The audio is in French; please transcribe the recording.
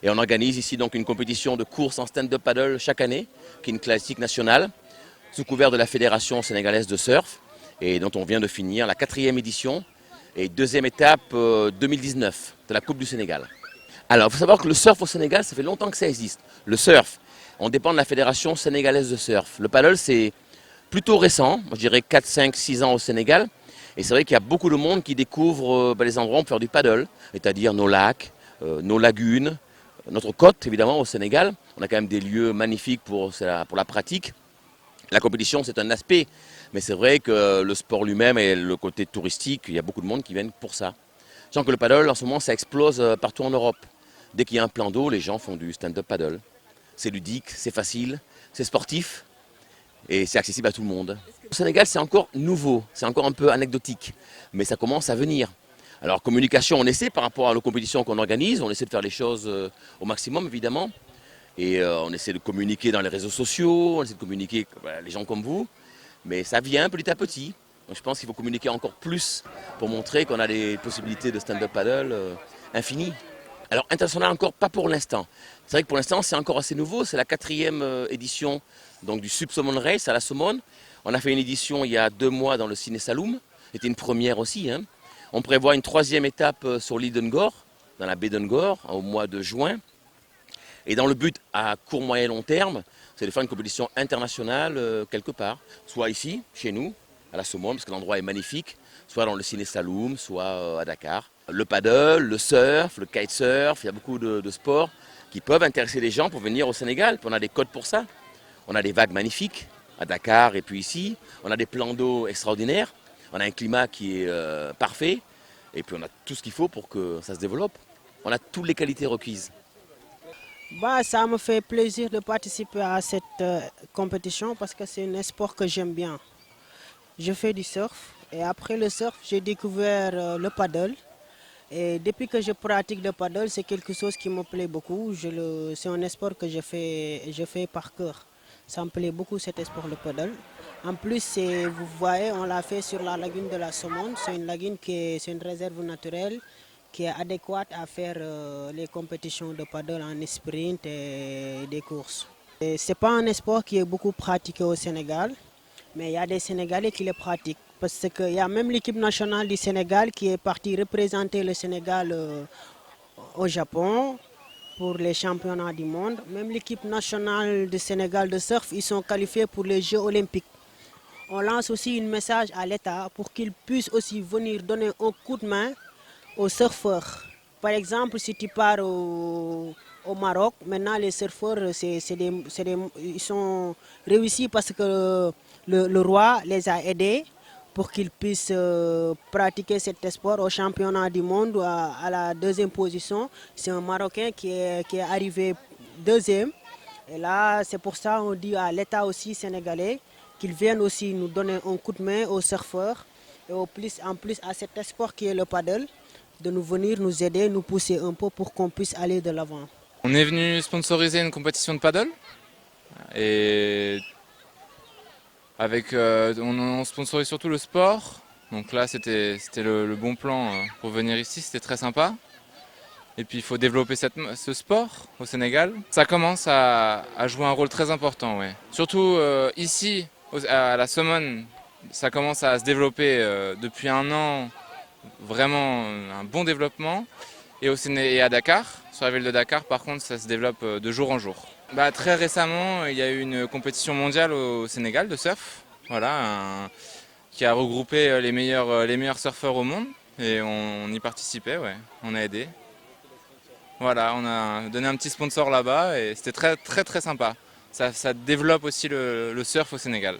Et on organise ici donc une compétition de course en stand-up paddle chaque année, qui est une classique nationale, sous couvert de la Fédération sénégalaise de surf, et dont on vient de finir la 4e édition et 2e étape 2019 de la Coupe du Sénégal. Alors, il faut savoir que le surf au Sénégal, ça fait longtemps que ça existe. Le surf, on dépend de la Fédération sénégalaise de surf. Le paddle, c'est plutôt récent, je dirais 4, 5, 6 ans au Sénégal. Et c'est vrai qu'il y a beaucoup de monde qui découvre les endroits pour faire du paddle, c'est-à-dire nos lacs, nos lagunes, notre côte évidemment au Sénégal. On a quand même des lieux magnifiques pour la pratique. La compétition, c'est un aspect, mais c'est vrai que le sport lui-même et le côté touristique, il y a beaucoup de monde qui viennent pour ça. Je sens que le paddle, en ce moment, ça explose partout en Europe. Dès qu'il y a un plan d'eau, les gens font du stand-up paddle. C'est ludique, c'est facile, c'est sportif et c'est accessible à tout le monde. Au Sénégal, c'est encore nouveau, c'est encore un peu anecdotique, mais ça commence à venir. Alors, communication, on essaie par rapport à nos compétitions qu'on organise, on essaie de faire les choses au maximum, évidemment. Et on essaie de communiquer dans les réseaux sociaux, on essaie de communiquer avec les gens comme vous, mais ça vient petit à petit. Donc je pense qu'il faut communiquer encore plus pour montrer qu'on a des possibilités de stand-up paddle infinies. Alors international encore pas pour l'instant. C'est vrai que pour l'instant c'est encore assez nouveau, c'est la 4e édition donc, du Sub Somon Race à la Somone. On a fait une édition il y a 2 mois dans le Ciné Saloum, c'était une première aussi. Hein. On prévoit une 3e étape sur l'île d'Ungor, dans la baie d'Ungor, au mois de juin. Et dans le but à court, moyen et long terme, c'est de faire une compétition internationale quelque part, soit ici, chez nous, à la Somone, parce que l'endroit est magnifique, soit dans le Ciné Saloum, soit à Dakar. Le paddle, le surf, le kitesurf, il y a beaucoup de sports qui peuvent intéresser les gens pour venir au Sénégal. Puis on a des codes pour ça. On a des vagues magnifiques à Dakar et puis ici. On a des plans d'eau extraordinaires. On a un climat qui est parfait. Et puis on a tout ce qu'il faut pour que ça se développe. On a toutes les qualités requises. Bah, ça me fait plaisir de participer à cette compétition parce que c'est un sport que j'aime bien. Je fais du surf et après le surf, j'ai découvert le paddle. Et depuis que je pratique le paddle, c'est quelque chose qui me plaît beaucoup. C'est un sport que je fais par cœur. Ça me plaît beaucoup cet sport, le paddle. En plus, vous voyez, on l'a fait sur la lagune de la Somone. C'est une lagune c'est une réserve naturelle qui est adéquate à faire les compétitions de paddle en sprint et des courses. Ce n'est pas un sport qui est beaucoup pratiqué au Sénégal, mais il y a des Sénégalais qui le pratiquent. Parce qu'il y a même l'équipe nationale du Sénégal qui est partie représenter le Sénégal au Japon pour les championnats du monde. Même l'équipe nationale du Sénégal de surf, ils sont qualifiés pour les Jeux olympiques. On lance aussi un message à l'État pour qu'il puisse aussi venir donner un coup de main aux surfeurs. Par exemple, si tu pars au Maroc, maintenant les surfeurs, ils sont réussis parce que le roi les a aidés pour qu'ils puissent pratiquer cet sport au championnat du monde à la 2e position. C'est un Marocain qui est arrivé 2e. Et là, c'est pour ça qu'on dit à l'État aussi sénégalais qu'ils viennent aussi nous donner un coup de main aux surfeurs et en plus à cet sport qui est le paddle, de nous venir nous aider, nous pousser un peu pour qu'on puisse aller de l'avant. On est venu sponsoriser une compétition de paddle et on sponsorise surtout le sport. Donc là c'était le bon plan pour venir ici, c'était très sympa. Et puis il faut développer ce sport au Sénégal. Ça commence à jouer un rôle très important, ouais. Surtout ici à la Somone, ça commence à se développer depuis 1 an. Vraiment un bon développement. Et à Dakar, sur la ville de Dakar, par contre, ça se développe de jour en jour. Très récemment, il y a eu une compétition mondiale au Sénégal de surf, voilà, qui a regroupé les meilleurs surfeurs au monde. Et on y participait, ouais, on a aidé. Voilà, on a donné un petit sponsor là-bas et c'était très très très sympa. Ça développe aussi le surf au Sénégal.